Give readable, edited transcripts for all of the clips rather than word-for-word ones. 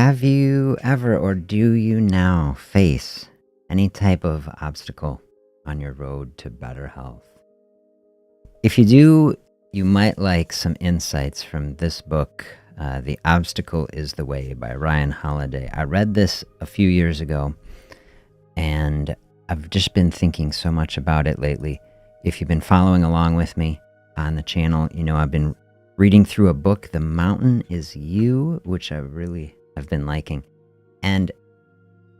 Have you ever or do you now face any type of obstacle on your road to better health? If you do, you might like some insights from this book, The Obstacle is the Way by Ryan Holiday. I read this a few years ago, and I've just been thinking so much about it lately. If you've been following along with me on the channel, you know I've been reading through a book, The Mountain is You, which I really have been liking. And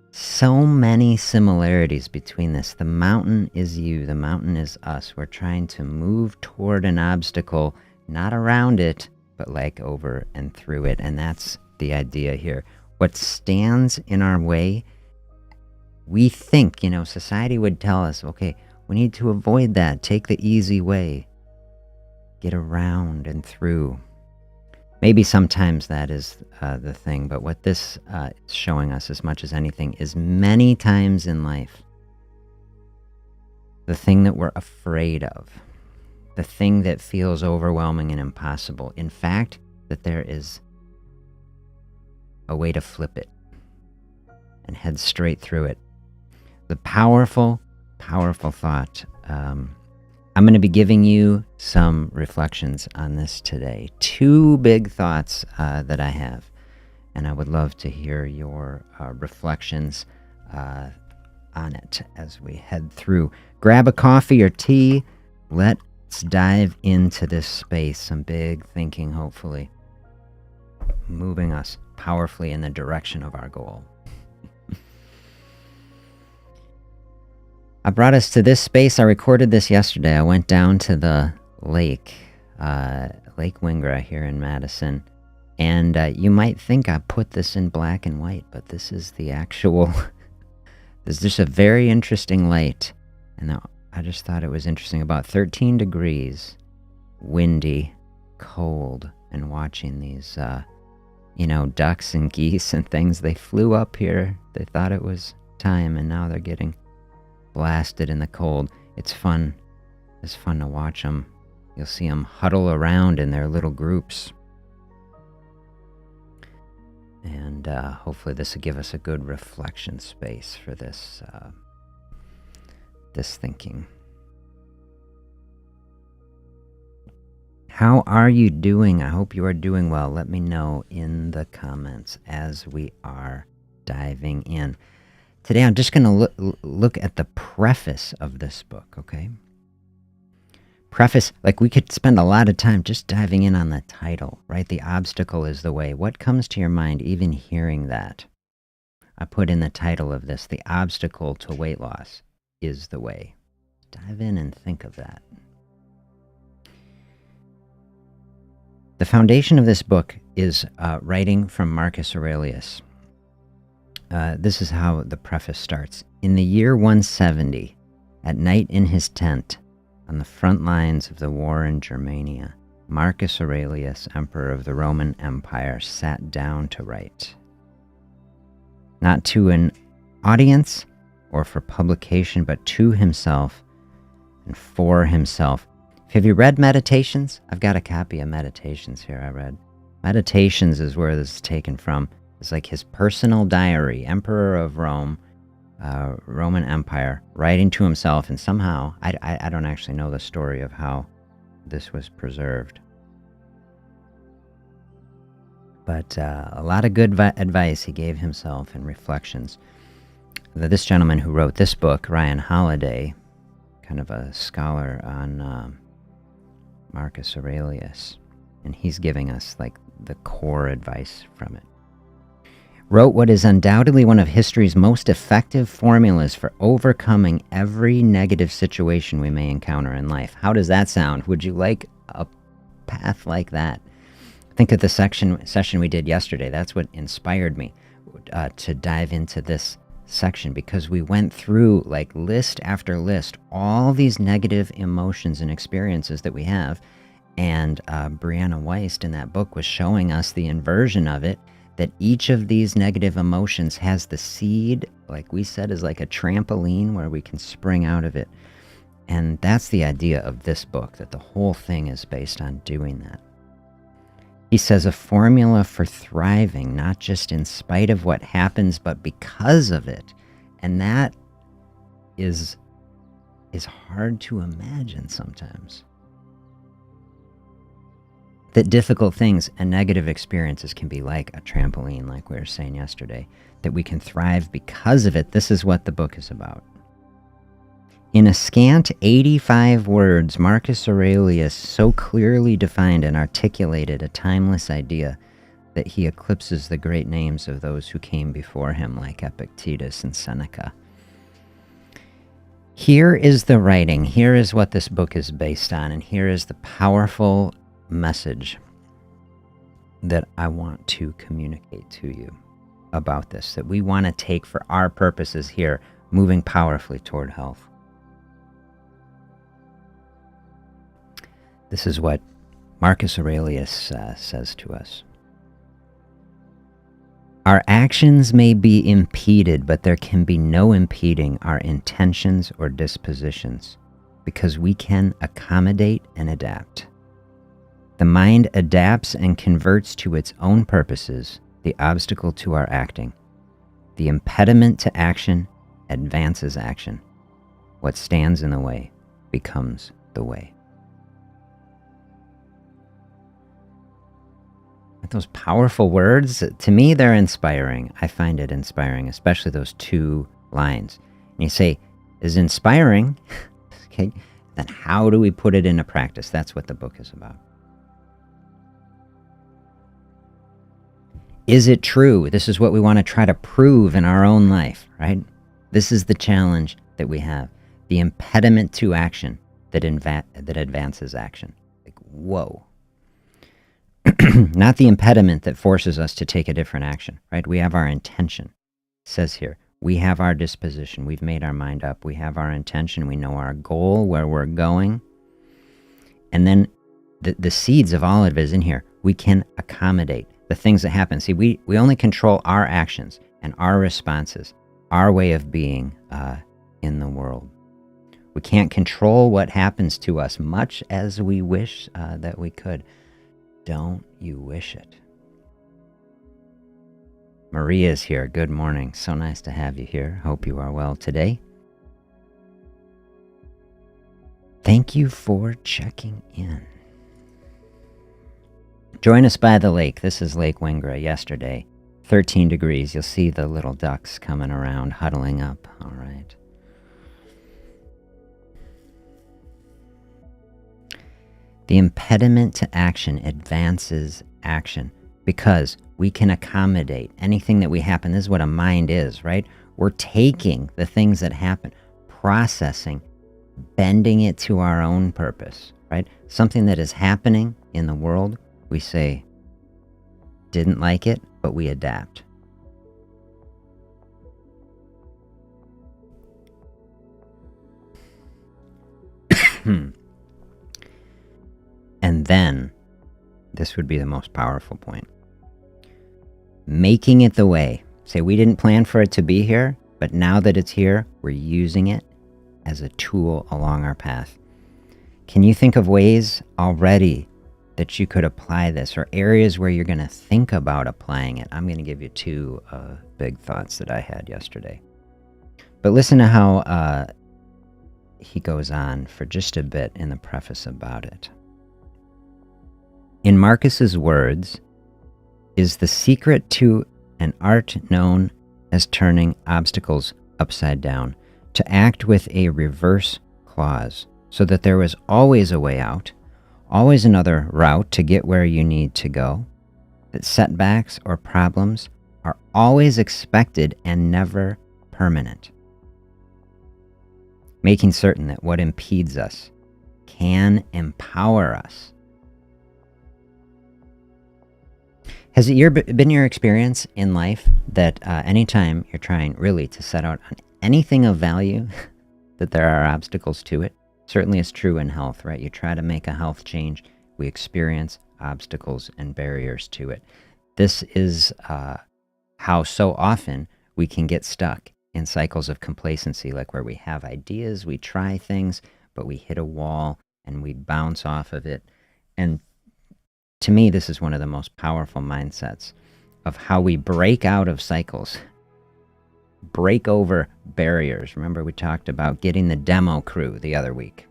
so many similarities between this. The mountain is you, the mountain is us. We're trying to move toward an obstacle, not around it, but like over and through it. And that's the idea here. What stands in our way, we think, society would tell us, okay, we need to avoid that. Take the easy way. Get around and through. Maybe sometimes that is the thing, but what this is showing us as much as anything is many times in life, the thing that we're afraid of, the thing that feels overwhelming and impossible, in fact, that there is a way to flip it and head straight through it. The powerful, powerful thought. I'm going to be giving you some reflections on this today. Two big thoughts that I have, and I would love to hear your reflections on it as we head through. Grab a coffee or tea. Let's dive into this space. Some big thinking, hopefully, moving us powerfully in the direction of our goal. I brought us to this space. I recorded this yesterday. I went down to the lake, Lake Wingra here in Madison. And you might think I put this in black and white, but this is the actual, there's just a very interesting light. And I just thought it was interesting. About 13 degrees, windy, cold, and watching these, ducks and geese and things. They flew up here. They thought it was time, and now they're getting blasted in the cold. It's fun. It's fun to watch them. You'll see them huddle around in their little groups. And hopefully this will give us a good reflection space for this thinking. How are you doing? I hope you are doing well. Let me know in the comments as we are diving in. Today I'm just going to look at the preface of this book, okay? Preface, like we could spend a lot of time just diving in on the title, right? The obstacle is the way. What comes to your mind even hearing that? I put in the title of this, The Obstacle to Weight Loss is the Way. Dive in and think of that. The foundation of this book is writing from Marcus Aurelius. This is how the preface starts. In the year 170, at night in his tent, on the front lines of the war in Germania, Marcus Aurelius, emperor of the Roman Empire, sat down to write. Not to an audience or for publication, but to himself and for himself. Have you read Meditations? I've got a copy of Meditations here I read. Meditations is where this is taken from. It's like his personal diary, Emperor of Rome, Roman Empire, writing to himself, and somehow, I don't actually know the story of how this was preserved. But a lot of good advice he gave himself and reflections. This gentleman who wrote this book, Ryan Holiday, kind of a scholar on Marcus Aurelius, and he's giving us like the core advice from it. Wrote what is undoubtedly one of history's most effective formulas for overcoming every negative situation we may encounter in life. How does that sound? Would you like a path like that? Think of the session we did yesterday. That's what inspired me to dive into this section, because we went through like list after list, all these negative emotions and experiences that we have. And Brianna Weist in that book was showing us the inversion of it, that each of these negative emotions has the seed, like we said, is like a trampoline where we can spring out of it. And that's the idea of this book, that the whole thing is based on doing that. He says a formula for thriving, not just in spite of what happens, but because of it. And that is hard to imagine sometimes. That difficult things and negative experiences can be like a trampoline, like we were saying yesterday, that we can thrive because of it. This is what the book is about. In a scant 85 words, Marcus Aurelius so clearly defined and articulated a timeless idea that he eclipses the great names of those who came before him, like Epictetus and Seneca. Here is the writing, here is what this book is based on, and here is the powerful message that I want to communicate to you about this, that we want to take for our purposes here, moving powerfully toward health. This is what Marcus Aurelius says to us. Our actions may be impeded, but there can be no impeding our intentions or dispositions, because we can accommodate and adapt. The mind adapts and converts to its own purposes the obstacle to our acting. The impediment to action advances action. What stands in the way becomes the way. Those powerful words, to me, they're inspiring. I find it inspiring, especially those two lines. And you say, is inspiring, okay, then how do we put it into practice? That's what the book is about. Is it true? This is what we want to try to prove in our own life, right? This is the challenge that we have. The impediment to action that advances action. Like, whoa. Not the impediment that forces us to take a different action, right? We have our intention. It says here, we have our disposition. We've made our mind up. We have our intention. We know our goal, where we're going. And then the seeds of all of it is in here. We can accommodate the things that happen. See, we only control our actions and our responses, our way of being in the world. We can't control what happens to us, much as we wish that we could. Don't you wish it? Maria's here. Good morning. So nice to have you here. Hope you are well today. Thank you for checking in. Join us by the lake. This is Lake Wingra. Yesterday, 13 degrees. You'll see the little ducks coming around, huddling up. All right. The impediment to action advances action because we can accommodate anything that we happen. This is what a mind is, right? We're taking the things that happen, processing, bending it to our own purpose, right? Something that is happening in the world, we say, didn't like it, but we adapt. And then, this would be the most powerful point. Making it the way. Say, we didn't plan for it to be here, but now that it's here, we're using it as a tool along our path. Can you think of ways already that you could apply this, or areas where you're going to think about applying it? I'm going to give you two big thoughts that I had yesterday. But listen to how he goes on for just a bit in the preface about it. In Marcus's words, is the secret to an art known as turning obstacles upside down, to act with a reverse clause, so that there was always a way out, always another route to get where you need to go, that setbacks or problems are always expected and never permanent, making certain that what impedes us can empower us. Has it been your experience in life that anytime you're trying really to set out on anything of value, that there are obstacles to it? Certainly it's true in health, right? You try to make a health change, we experience obstacles and barriers to it. This is how so often we can get stuck in cycles of complacency, like where we have ideas, we try things, but we hit a wall and we bounce off of it. And to me, this is one of the most powerful mindsets of how we break out of cycles, break over barriers. Remember, we talked about getting the demo crew the other week.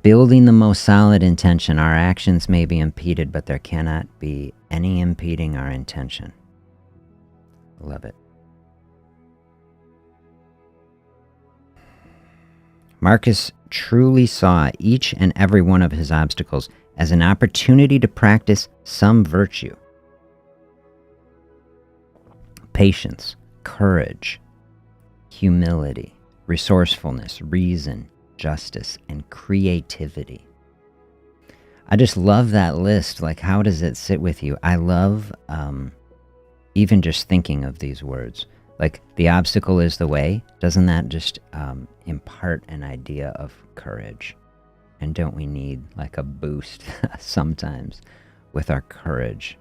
Building the most solid intention. Our actions may be impeded, but there cannot be any impeding our intention. Love it. Marcus truly saw each and every one of his obstacles as an opportunity to practice some virtue. Patience, courage, humility, resourcefulness, reason, justice, and creativity. I just love that list. Like, how does it sit with you? I love even just thinking of these words. Like, the obstacle is the way. Doesn't that just impart an idea of courage? And don't we need like a boost sometimes with our courage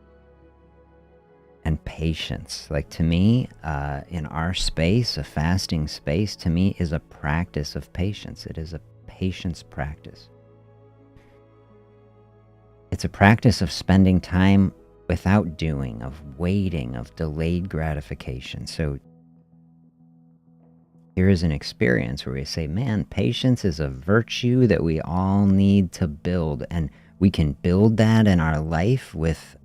and patience? Like, to me, in our space, a fasting space, to me is a practice of patience. It is a patience practice. It's a practice of spending time without doing, of waiting, of delayed gratification. So here is an experience where we say, man, patience is a virtue that we all need to build. And we can build that in our life with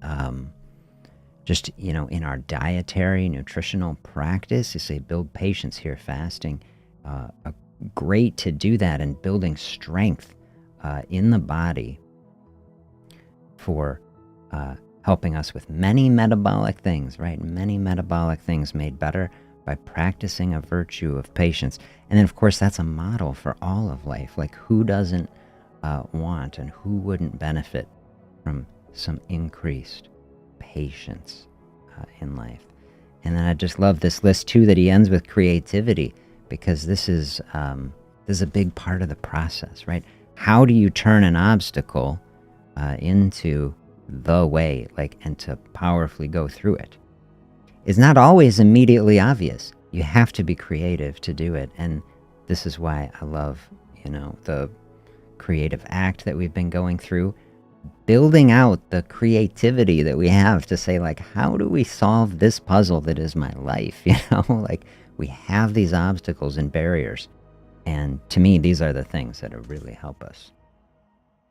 just, in our dietary, nutritional practice. You say, build patience here, fasting. Great to do that, and building strength in the body for helping us with many metabolic things, right? Many metabolic things made better by practicing a virtue of patience. And then, of course, that's a model for all of life. Like, who doesn't want and who wouldn't benefit from some increased patience in life? And then I just love this list, too, that he ends with creativity, because this is a big part of the process, right? How do you turn an obstacle into the way, and to powerfully go through it? It's not always immediately obvious. You have to be creative to do it. And this is why I love, the creative act that we've been going through, building out the creativity that we have to say, like, how do we solve this puzzle that is my life? Like, we have these obstacles and barriers. And to me, these are the things that really help us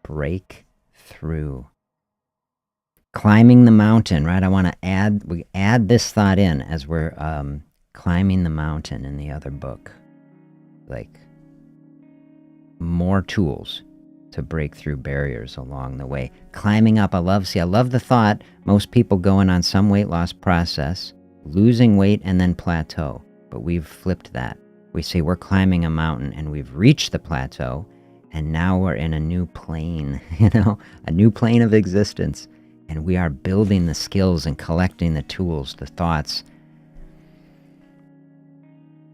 break through. Climbing the mountain, right? I want to we add this thought in as we're climbing the mountain in the other book. Like, more tools to break through barriers along the way. Climbing up, I love the thought, most people going on some weight loss process, losing weight, and then plateau. But we've flipped that. We say we're climbing a mountain and we've reached the plateau, and now we're in a new plane, a new plane of existence. And we are building the skills and collecting the tools, the thoughts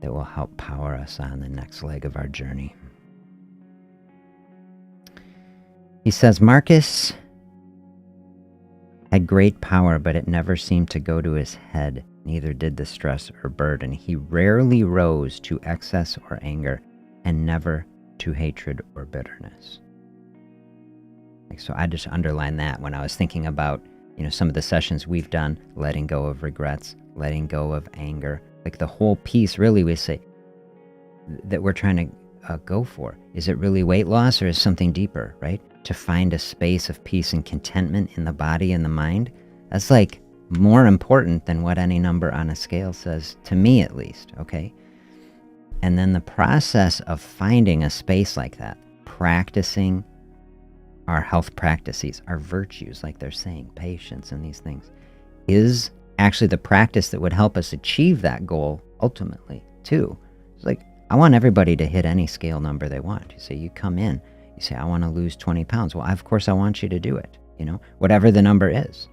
that will help power us on the next leg of our journey. He says, Marcus had great power, but it never seemed to go to his head. Neither did the stress or burden. He rarely rose to excess or anger, and never to hatred or bitterness. So I just underlined that when I was thinking about, some of the sessions we've done, letting go of regrets, letting go of anger. Like, the whole piece, really, we say that we're trying to go for. Is it really weight loss, or is something deeper, right? To find a space of peace and contentment in the body and the mind. That's like more important than what any number on a scale says, to me at least, okay? And then the process of finding a space like that, practicing our health practices, our virtues, like they're saying, patience and these things, is actually the practice that would help us achieve that goal ultimately, too. It's like, I want everybody to hit any scale number they want. You say, you come in, you say, I want to lose 20 pounds. Well, of course I want you to do it, whatever the number is,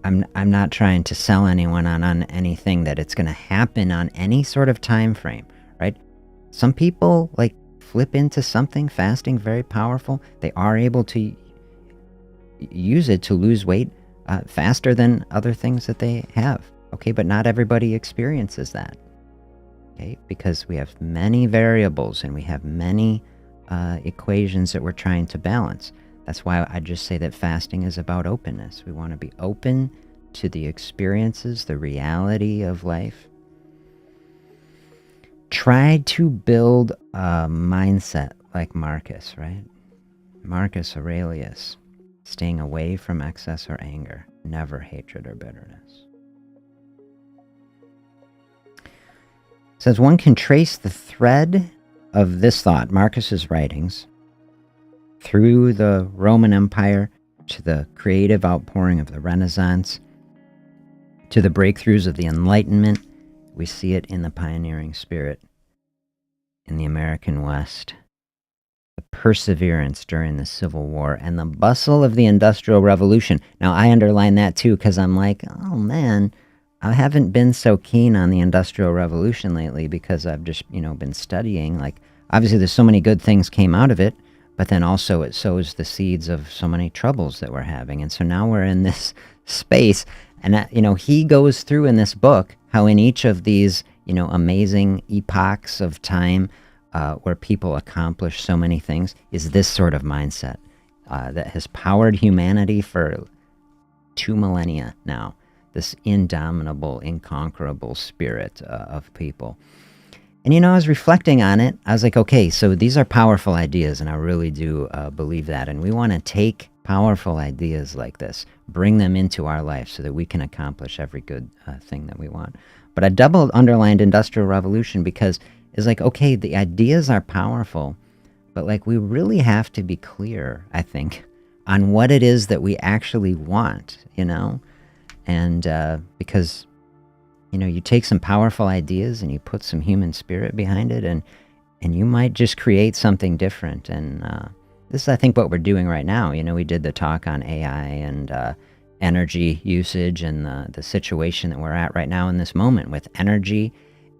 I'm not trying to sell anyone on anything that it's going to happen on any sort of time frame, right? Some people, flip into something, fasting, very powerful. They are able to use it to lose weight faster than other things that they have. Okay, but not everybody experiences that. Okay, because we have many variables and we have many equations that we're trying to balance. That's why I just say that fasting is about openness. We want to be open to the experiences, the reality of life. Try to build a mindset like Marcus, right? Marcus Aurelius, staying away from excess or anger, never hatred or bitterness. It says one can trace the thread of this thought, Marcus's writings, through the Roman Empire to the creative outpouring of the Renaissance, to the breakthroughs of the Enlightenment. We see it in the pioneering spirit in the American West, the perseverance during the Civil War, and the bustle of the Industrial Revolution. Now, I underline that too because I'm like, oh man, I haven't been so keen on the Industrial Revolution lately because I've just, been studying. Like, obviously there's so many good things came out of it, but then also it sows the seeds of so many troubles that we're having. And so now we're in this space. And, he goes through in this book how in each of these, amazing epochs of time where people accomplish so many things is this sort of mindset that has powered humanity for 2 millennia now. This indomitable, inconquerable spirit of people. And, I was reflecting on it. I was like, okay, so these are powerful ideas, and I really do believe that. And we want to take powerful ideas like this, bring them into our life so that we can accomplish every good thing that we want. But I double underlined Industrial Revolution because it's like, okay, the ideas are powerful, but like we really have to be clear, I think, on what it is that we actually want, And because, you take some powerful ideas and you put some human spirit behind it, and you might just create something different. And this is, I think, what we're doing right now. We did the talk on AI and energy usage and the situation that we're at right now in this moment with energy,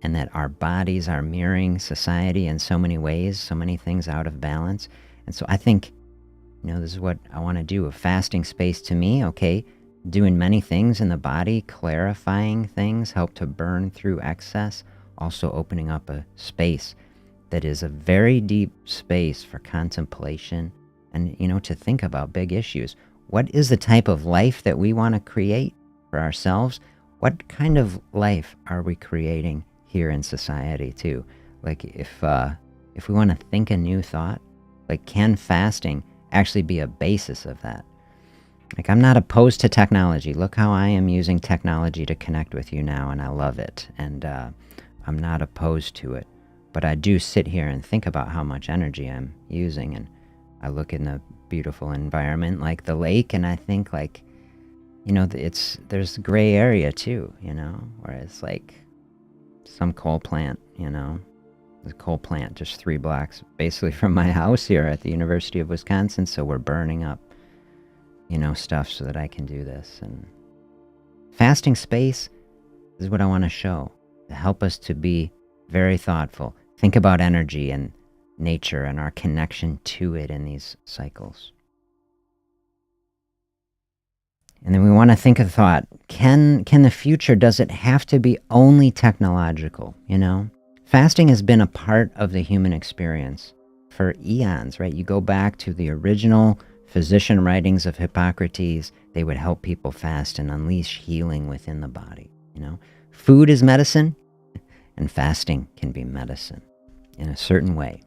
and that our bodies are mirroring society in so many ways, so many things out of balance. And so I think, this is what I want to do. A fasting space to me, okay, doing many things in the body, clarifying things, help to burn through excess, also opening up a space that is a very deep space for contemplation and, to think about big issues. What is the type of life that we want to create for ourselves? What kind of life are we creating here in society too? Like if we want to think a new thought, like can fasting actually be a basis of that? Like I'm not opposed to technology. Look how I am using technology to connect with you now, and I love it. And I'm not opposed to it. But I do sit here and think about how much energy I'm using, and I look in the beautiful environment like the lake, and I think like, there's gray area too, where it's like some coal plant, the coal plant just 3 blocks basically from my house here at the University of Wisconsin. So we're burning up, stuff so that I can do this. And fasting space is what I want to show, to help us to be very thoughtful, think about energy and nature and our connection to it in these cycles. And then we want to think of thought, can the future, does it have to be only technological, Fasting has been a part of the human experience for eons, right? You go back to the original physician writings of Hippocrates, they would help people fast and unleash healing within the body, Food is medicine, and fasting can be medicine in a certain way.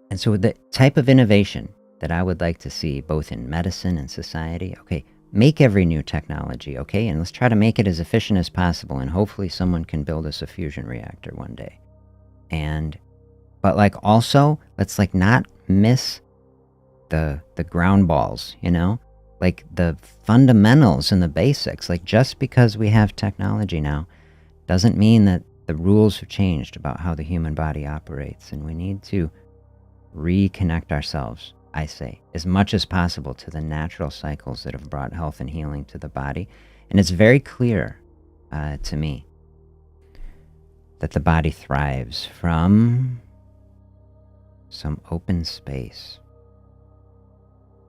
And so the type of innovation that I would like to see both in medicine and society, okay, make every new technology, okay, and let's try to make it as efficient as possible, and hopefully someone can build us a fusion reactor one day. But like also, let's like not miss the ground balls, like the fundamentals and the basics. Like just because we have technology now doesn't mean that the rules have changed about how the human body operates, and we need to reconnect ourselves, I say, as much as possible to the natural cycles that have brought health and healing to the body. And it's very clear to me that the body thrives from some open space.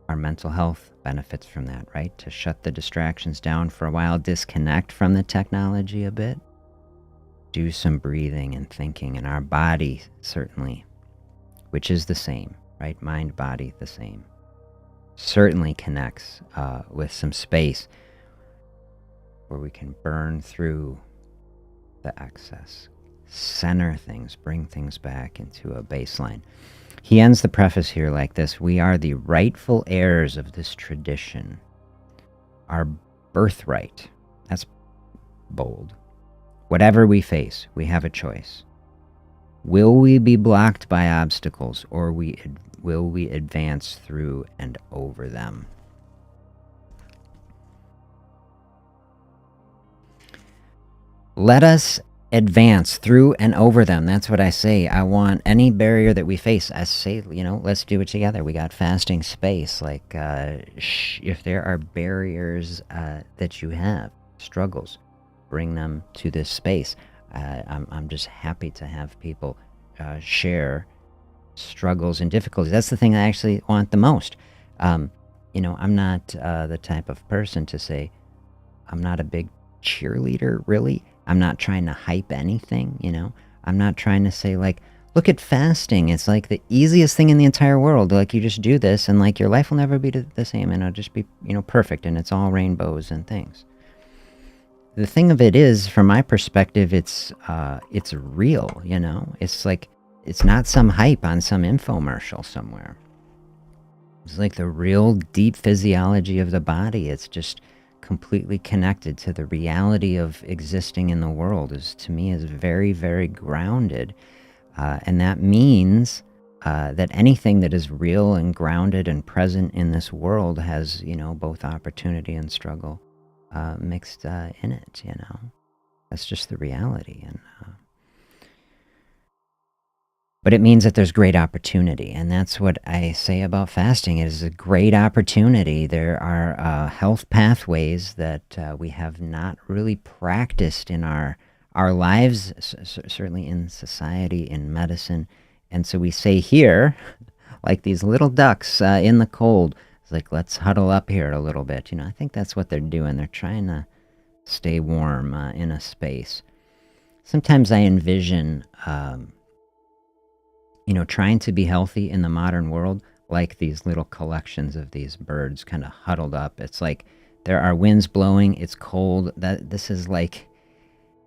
Our mental health benefits from that, right? To shut the distractions down for a while, disconnect from the technology a bit. do some breathing and thinking, and our body certainly, which is the same, right? Mind, body, the same, certainly connects with some space where we can burn through the excess, center things, bring things back into a baseline. He ends the preface here like this: we are the rightful heirs of this tradition, our birthright. That's bold. Whatever we face, we have a choice. Will we be blocked by obstacles, or will we advance through and over them? Let us advance through and over them. That's what I say. I want any barrier that we face, I say, let's do it together. We got fasting space. Like, if there are barriers that you have, struggles, bring them to this space. I'm just happy to have people share struggles and difficulties. That's the thing I actually want the most. I'm not the type of person to say, I'm not a big cheerleader, really. I'm not trying to hype anything, I'm not trying to say, like, look at fasting. It's like the easiest thing in the entire world. Like, you just do this and like your life will never be the same, and it'll just be, perfect, and it's all rainbows and things. The thing of it is, from my perspective, it's real, It's like, it's not some hype on some infomercial somewhere. It's like the real deep physiology of the body. It's just completely connected to the reality of existing in the world. To me, is very, very grounded. And that means that anything that is real and grounded and present in this world has, both opportunity and struggle mixed in it, That's just the reality. And but it means that there's great opportunity, and that's what I say about fasting. It is a great opportunity. There are health pathways that we have not really practiced in our lives, certainly in society, in medicine. And so we say here, like these little ducks in the cold, it's like, let's huddle up here a little bit. I think that's what they're doing. They're trying to stay warm in a space. Sometimes I envision trying to be healthy in the modern world, like these little collections of these birds kind of huddled up. It's like there are winds blowing, it's cold. This is like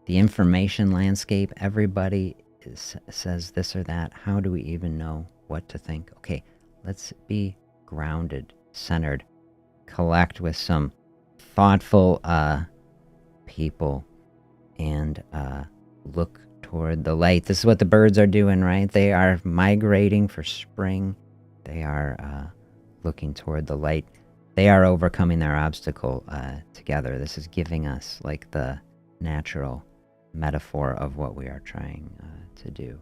the information landscape. Everybody says this or that. How do we even know what to think? Okay, let's be grounded, centered, collect with some thoughtful people, and look toward the light. This is what the birds are doing, right? They are migrating for spring. They are looking toward the light. They are overcoming their obstacle together. This is giving us like the natural metaphor of what we are trying to do.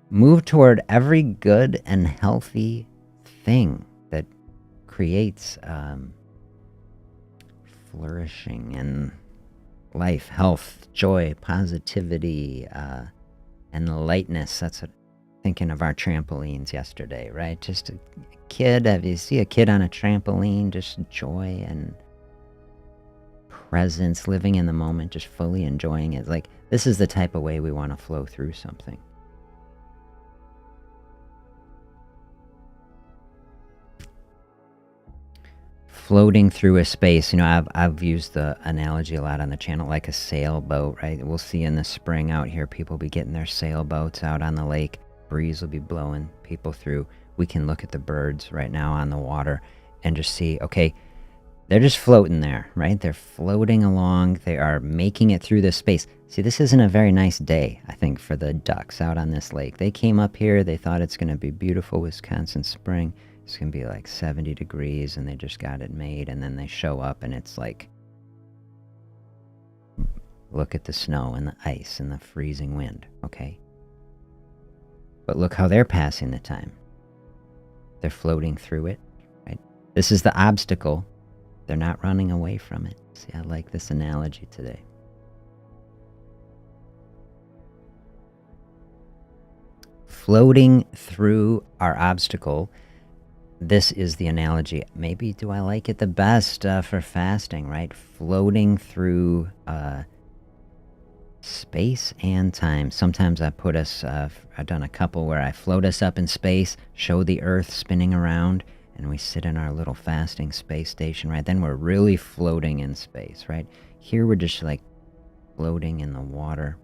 Move toward every good and healthy thing that creates flourishing and life, health, joy, positivity, and the lightness. That's what, thinking of our trampolines yesterday, right? Just a kid, if you see a kid on a trampoline, just joy and presence, living in the moment, just fully enjoying it. Like, this is the type of way we want to flow through something. Floating through a space, I've used the analogy a lot on the channel, like a sailboat, right? We'll see in the spring out here, people will be getting their sailboats out on the lake. Breeze will be blowing people through. We can look at the birds right now on the water and just see, okay, they're just floating there, right? They're floating along. They are making it through this space. See, this isn't a very nice day, I think, for the ducks out on this lake. They came up here. They thought it's going to be beautiful Wisconsin spring. It's going to be like 70 degrees, and they just got it made. And then they show up, and it's like, look at the snow and the ice and the freezing wind, okay? But look how they're passing the time. They're floating through it, right? This is the obstacle. They're not running away from it. See, I like this analogy today. Floating through our obstacle. This is the analogy. Maybe do I like it the best for fasting, right? Floating through space and time. Sometimes I put us, I've done a couple where I float us up in space, show the Earth spinning around, and we sit in our little fasting space station, right? Then we're really floating in space, right? Here we're just like floating in the water.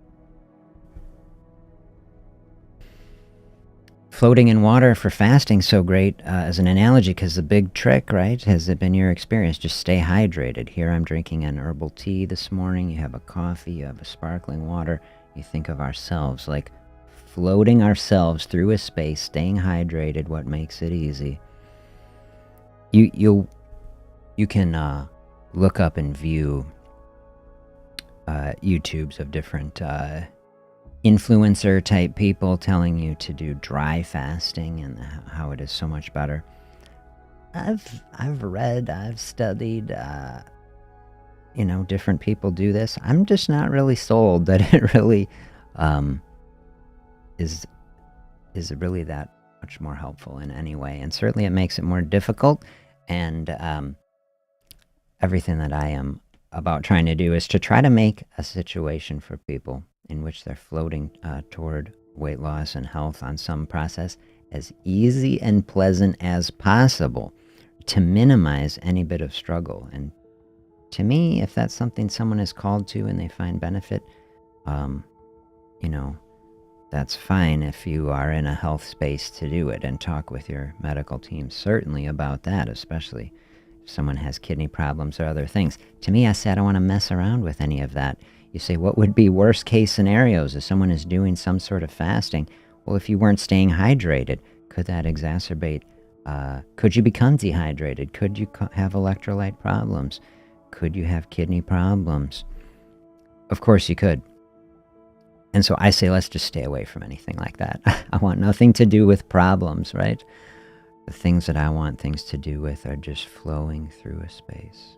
Floating in water for fasting so great as an analogy, because the big trick, right? Has it been your experience? Just stay hydrated. Here I'm drinking an herbal tea this morning. You have a coffee, you have a sparkling water. You think of ourselves like floating ourselves through a space, staying hydrated, what makes it easy. You can look up and view YouTubes of different influencer type people telling you to do dry fasting and how it is so much better. I've read, I've studied, different people do this. I'm just not really sold that it really is really that much more helpful in any way. And certainly it makes it more difficult. And everything that I am about trying to do is to try to make a situation for people in which they're floating toward weight loss and health on some process as easy and pleasant as possible to minimize any bit of struggle. And to me, if that's something someone is called to and they find benefit, that's fine if you are in a health space to do it, and talk with your medical team certainly about that, especially if someone has kidney problems or other things. To me, I say I don't want to mess around with any of that. You say, what would be worst case scenarios if someone is doing some sort of fasting? Well, if you weren't staying hydrated, could that exacerbate? Could you become dehydrated? Could you have electrolyte problems? Could you have kidney problems? Of course you could. And so I say, let's just stay away from anything like that. I want nothing to do with problems, right? The things that I want things to do with are just flowing through a space.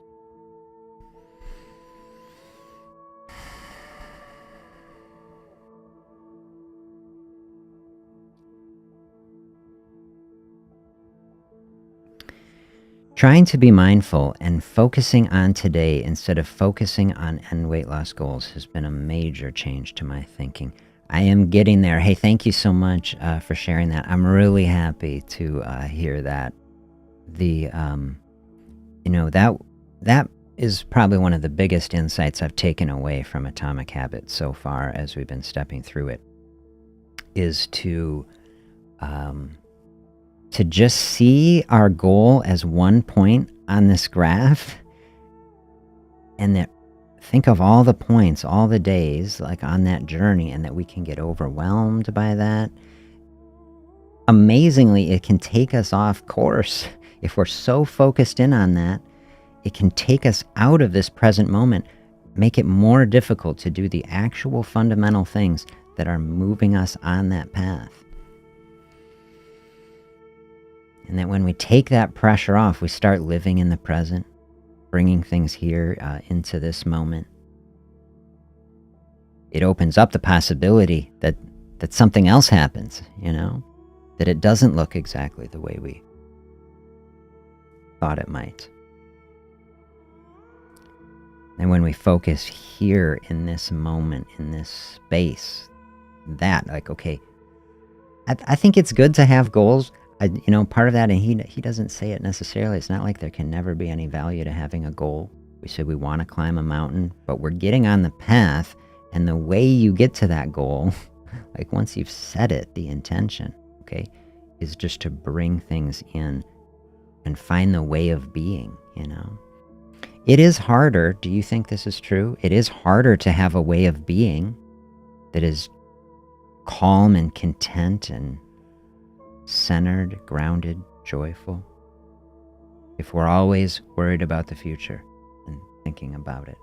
Trying to be mindful and focusing on today instead of focusing on end weight loss goals has been a major change to my thinking. I am getting there. Hey, thank you so much for sharing that. I'm really happy to hear that. That is probably one of the biggest insights I've taken away from Atomic Habits so far as we've been stepping through it, is to just see our goal as one point on this graph, and that think of all the points, all the days like on that journey, and that we can get overwhelmed by that. Amazingly, it can take us off course. If we're so focused in on that, it can take us out of this present moment, make it more difficult to do the actual fundamental things that are moving us on that path. And that when we take that pressure off, we start living in the present, bringing things here into this moment. It opens up the possibility that something else happens, that it doesn't look exactly the way we thought it might. And when we focus here in this moment, in this space, okay, I think it's good to have goals. Part of that, and he doesn't say it necessarily, it's not like there can never be any value to having a goal. We say we want to climb a mountain, but we're getting on the path, and the way you get to that goal, like once you've set it, the intention, okay, is just to bring things in and find the way of being, It is harder, do you think this is true? It is harder to have a way of being that is calm and content and centered, grounded, joyful, if we're always worried about the future and thinking about it,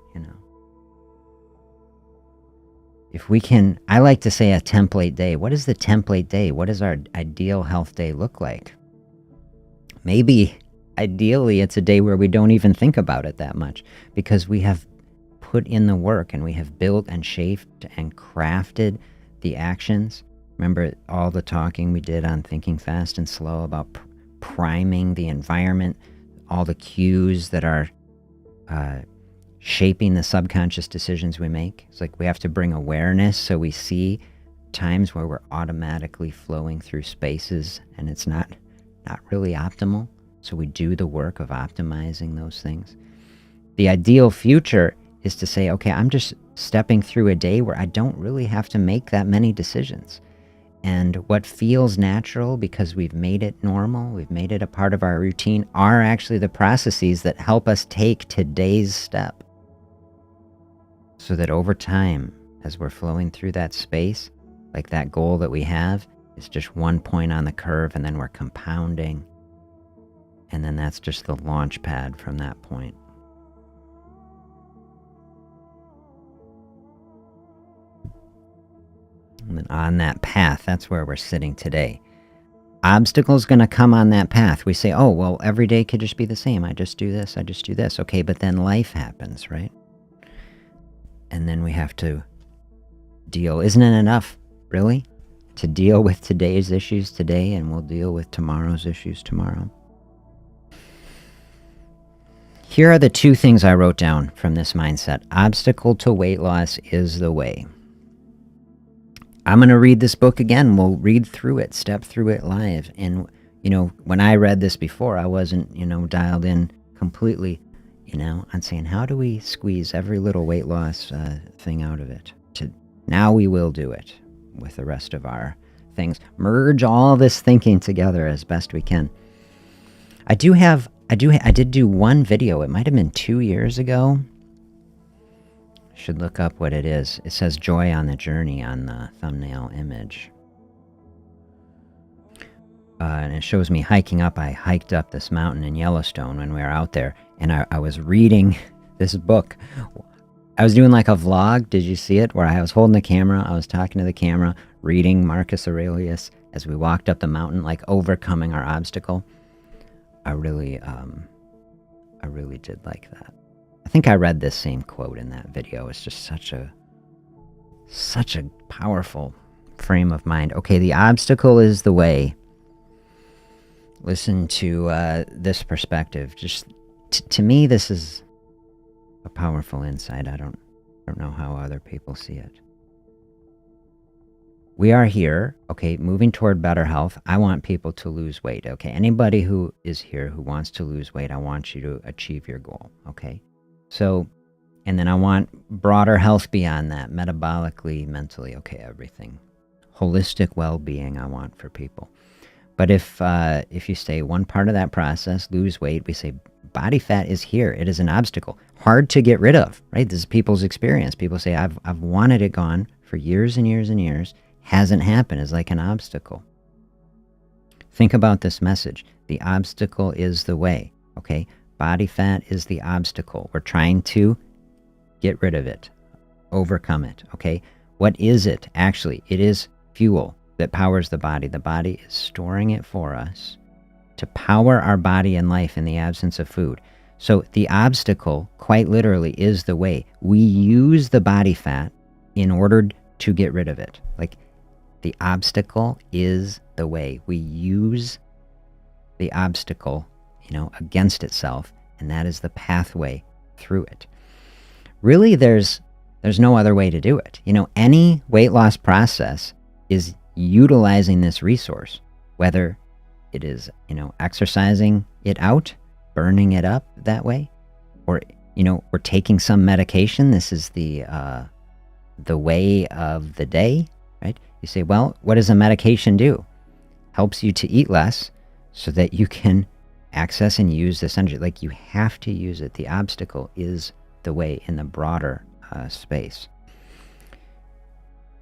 If we can, I like to say a template day. What is the template day? What does our ideal health day look like? Maybe, ideally, it's a day where we don't even think about it that much, because we have put in the work and we have built and shaped and crafted the actions. Remember all the talking we did on thinking fast and slow about priming the environment, all the cues that are shaping the subconscious decisions we make. It's like we have to bring awareness so we see times where we're automatically flowing through spaces and it's not really optimal. So we do the work of optimizing those things. The ideal future is to say, okay, I'm just stepping through a day where I don't really have to make that many decisions. And what feels natural because we've made it normal, we've made it a part of our routine, are actually the processes that help us take today's step. So that over time, as we're flowing through that space, like that goal that we have is just one point on the curve, and then we're compounding. And then that's just the launch pad from that point. And then on that path, that's where we're sitting today. Obstacles going to come on that path. We say, oh, well, every day could just be the same. I just do this, I just do this. Okay, but then life happens, right? And then we have to deal. Isn't it enough, really, to deal with today's issues today, and we'll deal with tomorrow's issues tomorrow? Here are the two things I wrote down from this mindset. Obstacle to weight loss is the way. I'm going to read this book again. We'll read through it, step through it live. And, when I read this before, I wasn't, dialed in completely, on saying, how do we squeeze every little weight loss thing out of it? Now we will do it with the rest of our things. Merge all this thinking together as best we can. I did do one video. It might have been 2 years ago. Should look up what it is. It says Joy on the Journey on the thumbnail image. And it shows me hiking up. I hiked up this mountain in Yellowstone when we were out there. And I was reading this book. I was doing like a vlog. Did you see it? Where I was holding the camera. I was talking to the camera, reading Marcus Aurelius as we walked up the mountain, like overcoming our obstacle. I really did like that. I think I read this same quote in that video. It's just such a powerful frame of mind. Okay, the obstacle is the way. Listen to this perspective. Just to me, this is a powerful insight. I don't know how other people see it. We are here, okay, moving toward better health. I want people to lose weight, okay? Anybody who is here who wants to lose weight, I want you to achieve your goal, okay? So, and then I want broader health beyond that, metabolically, mentally, okay, everything. Holistic well-being I want for people. But if you say one part of that process, lose weight, we say body fat is here. It is an obstacle. Hard to get rid of, right? This is people's experience. People say, I've wanted it gone for years and years and years. Hasn't happened. Is like an obstacle. Think about this message. The obstacle is the way, okay? Body fat is the obstacle. We're trying to get rid of it, overcome it, okay? What is it? Actually, it is fuel that powers the body. The body is storing it for us to power our body and life in the absence of food. So the obstacle, quite literally, is the way. We use the body fat in order to get rid of it. Like, the obstacle is the way. We use the obstacle, against itself, and that is the pathway through it. Really, there's no other way to do it. Any weight loss process is utilizing this resource, whether it is, exercising it out, burning it up that way, or, we're taking some medication. This is the way of the day, right? You say, well, what does a medication do? Helps you to eat less so that you can access and use this energy. Like, you have to use it. The obstacle is the way in the broader space.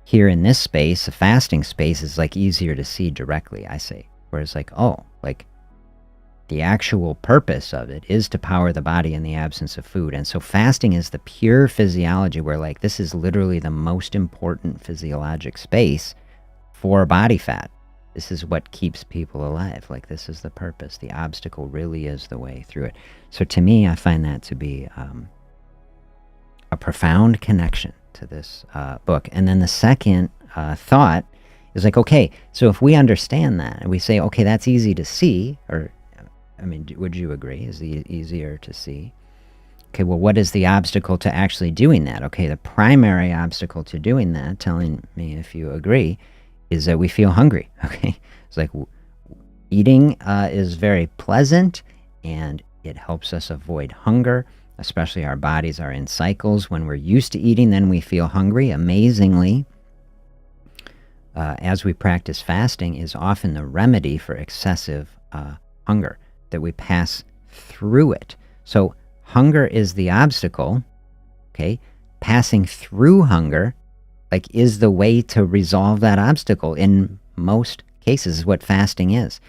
Here in this space, the fasting space is like easier to see directly, I say. Whereas the actual purpose of it is to power the body in the absence of food. And so fasting is the pure physiology where this is literally the most important physiologic space for body fat. This is what keeps people alive. This is the purpose. The obstacle really is the way through it. So to me, I find that to be a profound connection to this book. And then the second thought is okay, so if we understand that and we say, okay, that's easy to see, or would you agree? Is it easier to see? Okay, well, what is the obstacle to actually doing that? Okay, the primary obstacle to doing that, telling me if you agree, is that we feel hungry. Okay, it's like eating is very pleasant and it helps us avoid hunger, especially our bodies are in cycles. When we're used to eating, then we feel hungry. Amazingly, as we practice fasting, is often the remedy for excessive hunger, that we pass through it. So hunger is the obstacle, okay? Passing through hunger, like, is the way to resolve that obstacle in most cases, is what fasting is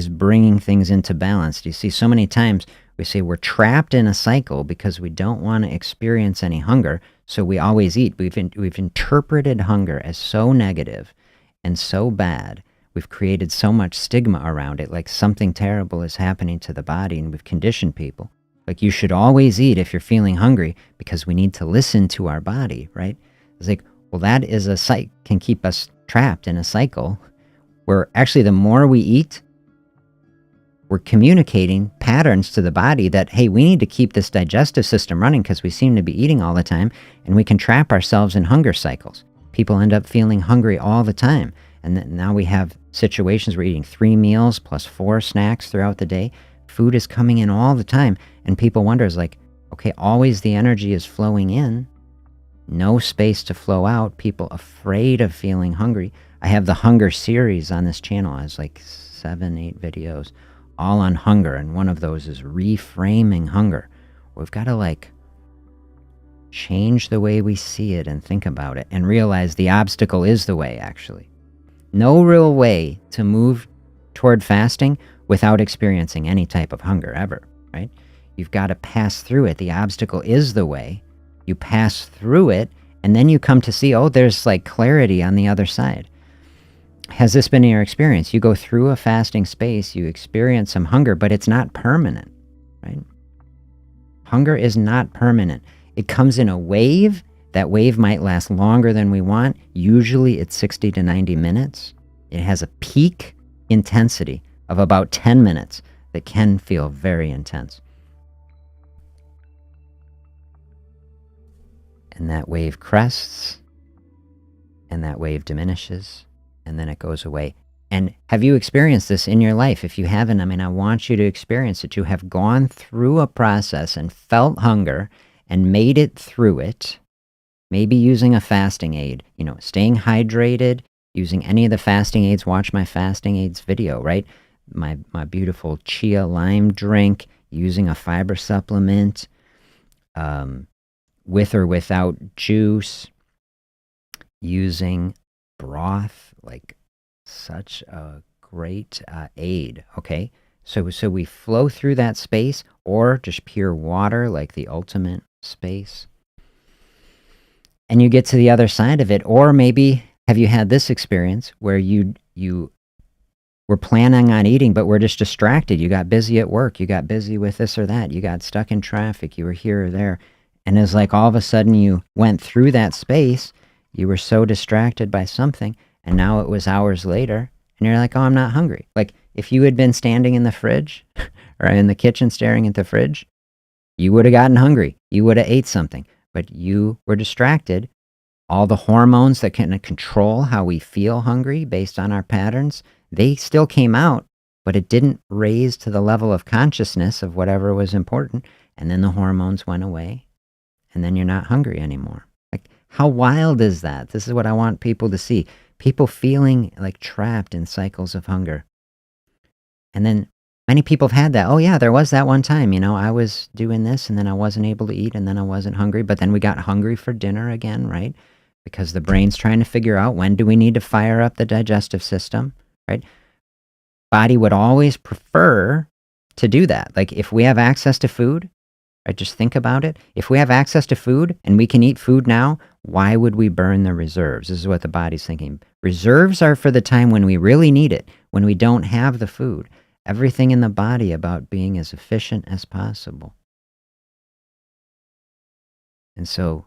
bringing things into balance. You see, so many times we say we're trapped in a cycle because we don't want to experience any hunger, so we always eat. We've interpreted hunger as so negative and so bad. We've created so much stigma around it, like something terrible is happening to the body, and we've conditioned people. Like, you should always eat if you're feeling hungry because we need to listen to our body, right? It's like, well, that is can keep us trapped in a cycle where actually the more we eat, we're communicating patterns to the body that, hey, we need to keep this digestive system running because we seem to be eating all the time, and we can trap ourselves in hunger cycles. People end up feeling hungry all the time. And now we have situations where we're eating 3 meals plus 4 snacks throughout the day. Food is coming in all the time. And people wonder, is like, okay, always the energy is flowing in, no space to flow out. People afraid of feeling hungry. I have the hunger series on this channel. It's like 7, 8 videos, all on hunger. And one of those is reframing hunger. We've got to like change the way we see it and think about it and realize the obstacle is the way, actually. No real way to move toward fasting without experiencing any type of hunger ever, right? You've got to pass through it. The obstacle is the way. You pass through it, and then you come to see, oh, there's like clarity on the other side. Has this been your experience? You go through a fasting space, you experience some hunger, but it's not permanent, right? Hunger is not permanent. It comes in a wave. That wave might last longer than we want. Usually it's 60 to 90 minutes. It has a peak intensity of about 10 minutes that can feel very intense. And that wave crests, and that wave diminishes, and then it goes away. And have you experienced this in your life? If you haven't, I mean, I want you to experience it. You have gone through a process and felt hunger and made it through it, maybe using a fasting aid, staying hydrated, using any of the fasting aids. Watch my fasting aids video, right? My beautiful chia lime drink, using a fiber supplement, with or without juice, using broth, like such a great aid, okay? So we flow through that space, or just pure water, like the ultimate space. And you get to the other side of it. Or maybe, have you had this experience where you were planning on eating, but were just distracted? You got busy at work. You got busy with this or that. You got stuck in traffic. You were here or there. And it's like all of a sudden you went through that space. You were so distracted by something. And now it was hours later. And you're like, oh, I'm not hungry. Like, if you had been standing in the fridge or in the kitchen staring at the fridge, you would have gotten hungry. You would have ate something. But you were distracted. All the hormones that can control how we feel hungry based on our patterns, they still came out, but it didn't raise to the level of consciousness of whatever was important. And then the hormones went away, and then you're not hungry anymore. Like, how wild is that? This is what I want people to see. People feeling like trapped in cycles of hunger. And then many people have had that. Oh yeah, there was that one time, I was doing this and then I wasn't able to eat and then I wasn't hungry, but then we got hungry for dinner again, right? Because the brain's trying to figure out, when do we need to fire up the digestive system, right? Body would always prefer to do that. Like, if we have access to food, right, just think about it. If we have access to food and we can eat food now, why would we burn the reserves? This is what the body's thinking. Reserves are for the time when we really need it, when we don't have the food. Everything in the body about being as efficient as possible. And so,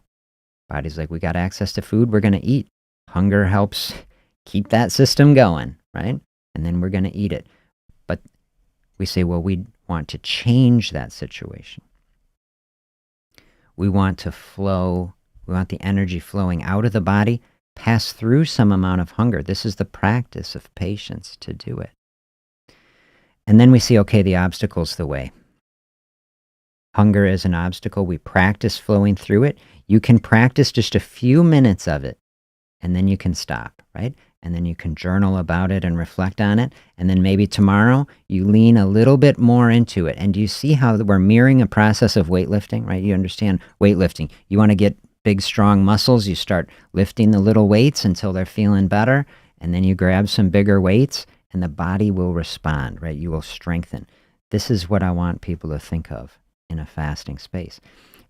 body's like, we got access to food, we're going to eat. Hunger helps keep that system going, right? And then we're going to eat it. But we say, well, we want to change that situation. We want to flow. We want the energy flowing out of the body, pass through some amount of hunger. This is the practice of patience to do it. And then we see, okay, the obstacle's the way. Hunger is an obstacle. We practice flowing through it. You can practice just a few minutes of it, and then you can stop, right? And then you can journal about it and reflect on it. And then maybe tomorrow you lean a little bit more into it. And do you see how we're mirroring a process of weightlifting, right? You understand weightlifting. You want to get big, strong muscles. You start lifting the little weights until they're feeling better. And then you grab some bigger weights and the body will respond, right? You will strengthen. This is what I want people to think of in a fasting space.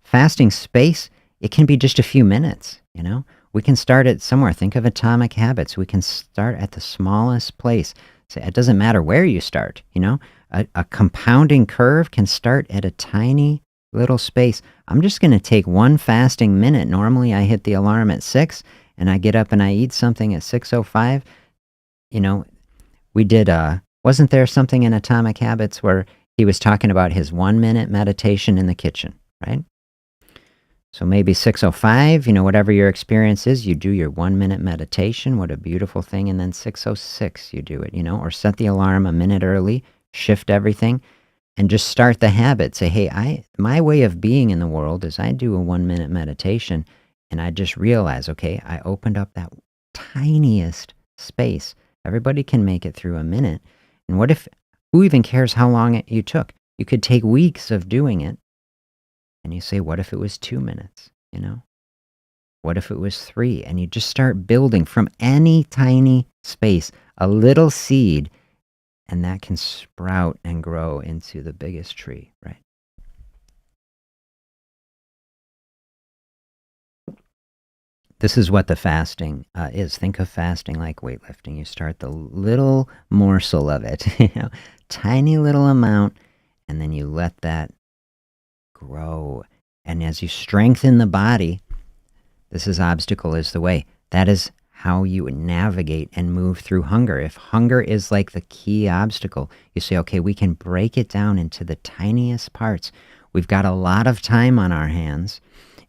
Fasting space, it can be just a few minutes, you know? We can start at somewhere. Think of atomic habits. We can start at the smallest place. So it doesn't matter where you start, you know? A compounding curve can start at a tiny little space. I'm just going to take one fasting minute. Normally I hit the alarm at 6 and I get up and I eat something at 6:05. You know, we did, wasn't there something in Atomic Habits where he was talking about his 1-minute meditation in the kitchen, right? So maybe 6:05, you know, whatever your experience is, you do your 1-minute meditation. What a beautiful thing. And then 6:06, you do it, you know, or set the alarm a minute early, shift everything, and just start the habit. Say, hey, my way of being in the world is I do a 1-minute meditation, and I just realize, okay, I opened up that tiniest space. Everybody can make it through a minute. And what if, who even cares how long you took? You could take weeks of doing it. And you say, what if it was 2 minutes, you know? What if it was 3? And you just start building from any tiny space, a little seed, and that can sprout and grow into the biggest tree, right? This is what the fasting is. Think of fasting like weightlifting. You start the little morsel of it, you know, tiny little amount, and then you let that grow. And as you strengthen the body, this is obstacle is the way. That is how you navigate and move through hunger. If hunger is like the key obstacle, you say, okay, we can break it down into the tiniest parts. We've got a lot of time on our hands,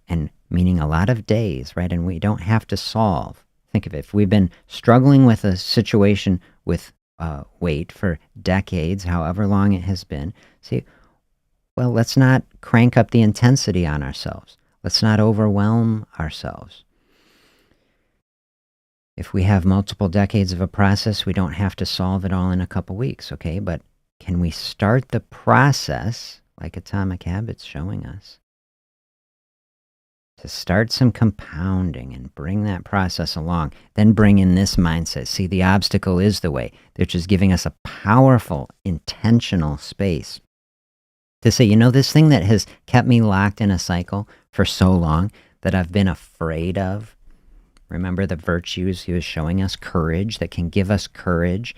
and meaning a lot of days, right? And we don't have to solve. Think of it. If we've been struggling with a situation with weight for decades, however long it has been, see, well, let's not crank up the intensity on ourselves. Let's not overwhelm ourselves. If we have multiple decades of a process, we don't have to solve it all in a couple weeks, okay? But can we start the process, like Atomic Habits showing us, to start some compounding and bring that process along, then bring in this mindset. See, the obstacle is the way, which is giving us a powerful, intentional space to say, you know, this thing that has kept me locked in a cycle for so long that I've been afraid of. Remember the virtues he was showing us, courage, that can give us courage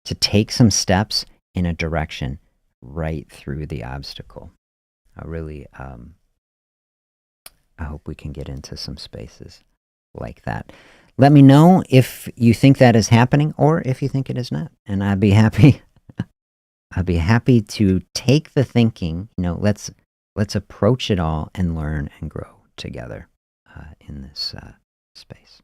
to take some steps in a direction right through the obstacle. I hope we can get into some spaces like that. Let me know if you think that is happening or if you think it is not. And I'd be happy to take the thinking, you know, let's approach it all and learn and grow together in this space.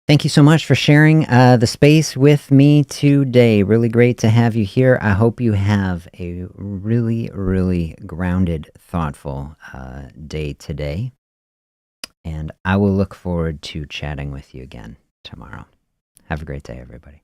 Thank you so much for sharing the space with me today. Really great to have you here. I hope you have a really, really grounded, thoughtful day today. And I will look forward to chatting with you again tomorrow. Have a great day, everybody.